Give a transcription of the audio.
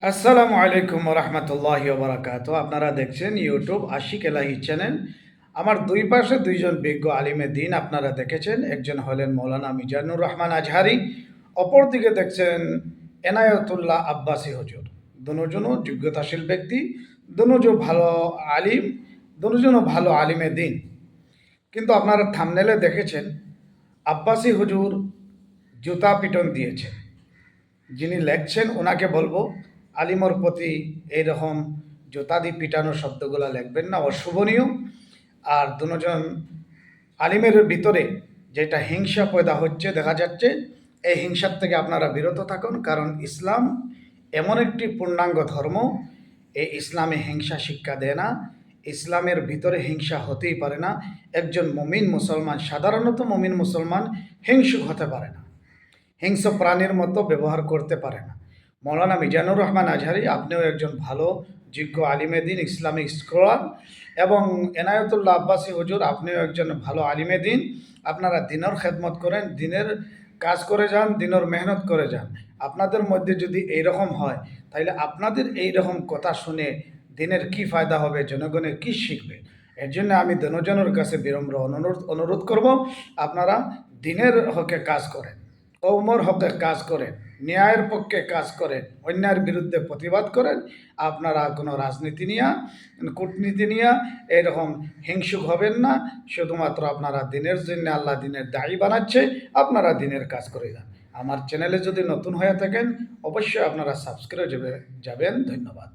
আসসালামু আলাইকুম রহমতুল্লাহি ওবরাকাত। আপনারা দেখছেন ইউটিউব আশিক এলাহি চ্যানেল। আমার দুই পাশে দুইজন বিজ্ঞ আলিমে দিন আপনারা দেখেছেন। একজন হলেন মৌলানা মিজানুর রহমান আজহারি, অপরদিকে দেখছেন এনায়তুল্লাহ আব্বাসী হুজুর। দুজনও যোগ্যতাশীল ব্যক্তি, দুজন ভালো আলিম, দুজনও ভালো আলিমে দিন। কিন্তু আপনারা থামনেলে দেখেছেন আব্বাসী হুজুর জুতা পিটন দিয়েছেন। যিনি লেখছেন ওনাকে বলবো আলিমর প্রতি এইরকম জোতা দিয়ে পিটানো শব্দগুলো লিখবেন না, অশুভনীয়। আর দুজন আলিমের ভিতরে যেটা হিংসা পয়দা হচ্ছে দেখা যাচ্ছে, এই হিংসার থেকে আপনারা বিরত থাকুন। কারণ ইসলাম এমন একটি পূর্ণাঙ্গ ধর্ম, এই ইসলামে হিংসা শিক্ষা দেয় না। ইসলামের ভিতরে হিংসা হতেই পারে না। একজন মুমিন মুসলমান, সাধারণত মুমিন মুসলমান হিংসুক হতে পারে না, হিংস্র প্রাণীর মতো ব্যবহার করতে পারে না। মৌলানা মিজানুর রহমান আজহারি, আপনিও একজন ভালো যোগ্য আলিমে দিন, ইসলামিক স্কলার, এবং এনায়তুল্লাহ আব্বাসী হুজুর, আপনিও একজন ভালো আলিমে দিন। আপনারা দিনের খেদমত করেন, দিনের কাজ করে যান, দিনের মেহনত করে যান। আপনাদের মধ্যে যদি এইরকম হয়, তাহলে আপনাদের এই রকম কথা শুনে দিনের কি ফায়দা হবে, জনগণের কি শিখবে? এর জন্য আমি দনজনের কাছে বিনম্র অনুরোধ করব, আপনারা দিনের হকে কাজ করেন, কৌমর হকে কাজ করেন, ন্যায়ের পক্ষে কাজ করেন, অন্যায়ের বিরুদ্ধে প্রতিবাদ করেন। আপনারা কোনো রাজনীতি নিয়ে, কূটনীতি নিয়ে এরকম হিংসুক হবেন না। শুধুমাত্র আপনারা দিনের জন্য আল্লাহ দিনের দায়ী বানাচ্ছে, আপনারা দিনের কাজ করে যান। আমার চ্যানেলে যদি নতুন হয়ে থাকেন, অবশ্যই আপনারা সাবস্ক্রাইব যাবেন। ধন্যবাদ।